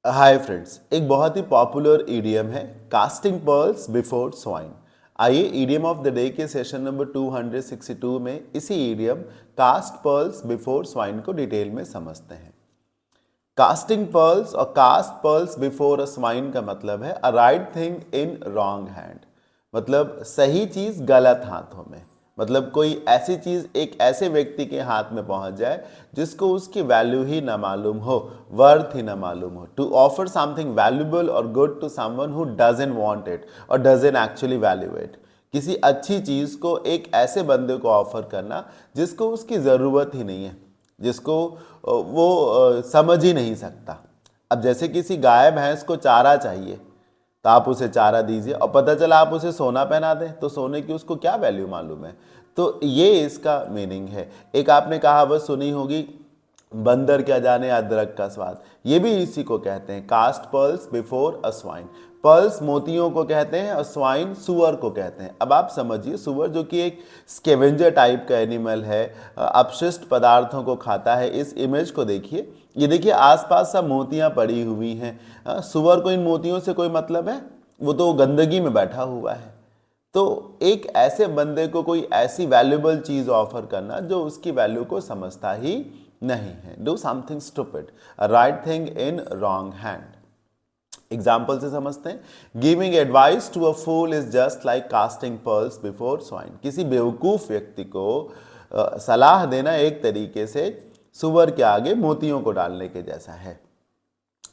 हाय friends, एक बहुत ही पॉपुलर ईडियम है कास्टिंग पर्ल्स बिफोर स्वाइन। आइए ईडियम ऑफ द डे के सेशन नंबर 262 में इसी idiom cast pearls before swine को डिटेल में समझते हैं। कास्टिंग पर्ल्स और cast pearls before a swine का मतलब है a right thing in wrong hand, मतलब सही चीज गलत हाथों में। मतलब कोई ऐसी चीज एक ऐसे व्यक्ति के हाथ में पहुंच जाए जिसको उसकी वैल्यू ही ना मालूम हो, वर्थ ही ना मालूम हो। टू ऑफर समथिंग वैल्यूबल और good to someone who doesn't want it और डजंट एक्चुअली वैल्यू इट। किसी अच्छी चीज को एक ऐसे बंदे को ऑफर करना जिसको उसकी जरूरत ही नहीं है, जिसको वो समझ ही नहीं सकता। अब जैसे किसी गाय भैंस को चारा चाहिए तो आप उसे चारा दीजिए और पता चला आप उसे सोना पहना दें तो सोने की उसको क्या वैल्यू मालूम है। तो ये इसका मीनिंग है। एक आपने कहावत सुनी होगी, बंदर क्या जाने अदरक का स्वाद। ये भी इसी को कहते हैं, cast pearls before a swine. Pearls मोतियों को कहते हैं और स्वाइन सुअर को कहते हैं। अब आप समझिए, सुअर जो कि एक स्केवेंजर टाइप का एनिमल है, अपशिष्ट पदार्थों को खाता है। इस इमेज को देखिए, ये देखिए आसपास सब मोतियां पड़ी हुई हैं। सुअर को इन मोतियों से कोई मतलब है? वो तो गंदगी में बैठा हुआ है। तो एक ऐसे बंदे को कोई ऐसी वैल्यूबल चीज ऑफर करना जो उसकी वैल्यू को समझता ही नहीं है। Do something stupid, right thing in wrong hand. Example से समझते हैं। Giving advice to a fool is just like casting pearls before swine. किसी बेवकूफ व्यक्ति को सलाह देना एक तरीके से सुअर के आगे मोतियों को डालने के जैसा है।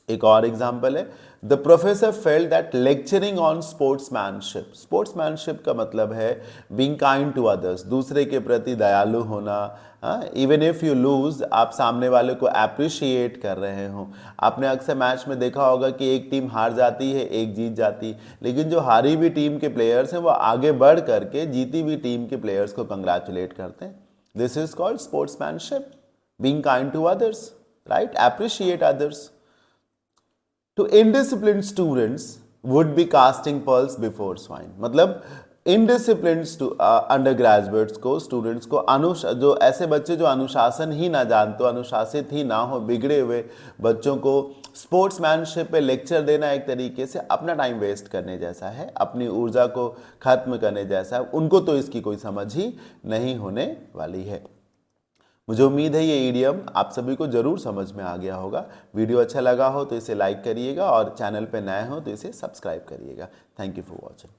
एक और एग्जाम्पल है, the professor felt that lecturing on sportsmanship. Sportsmanship का मतलब है बीइंग काइंड टू अदर्स, दूसरे के प्रति दयालु होना। इवन इफ यू लूज, आप सामने वाले को अप्रिशिएट कर रहे हो। आपने अक्सर मैच में देखा होगा कि एक टीम हार जाती है, एक जीत जाती, लेकिन जो हारी हुई टीम के प्लेयर्स हैं वो आगे बढ़ करके जीती हुई टीम के प्लेयर्स को कंग्रेचुलेट करते हैं। This is called sportsmanship, being kind to others, right, appreciate others. To indisciplined students would be casting pearls before swine। मतलब इनडिसिप्लिन अंडर ग्रेजुएट्स को, स्टूडेंट्स को, जो ऐसे बच्चे जो अनुशासन ही ना जानते, अनुशासित ही ना हो, बिगड़े हुए बच्चों को स्पोर्ट्समैनशिप पे लेक्चर देना एक तरीके से अपना टाइम वेस्ट करने जैसा है, अपनी ऊर्जा को खत्म करने जैसा है। उनको तो इसकी कोई समझ ही नहीं होने वाली है। मुझे उम्मीद है ये ईडियम आप सभी को जरूर समझ में आ गया होगा। वीडियो अच्छा लगा हो तो इसे लाइक करिएगा और चैनल पे नए हो तो इसे सब्सक्राइब करिएगा। Thank you for watching.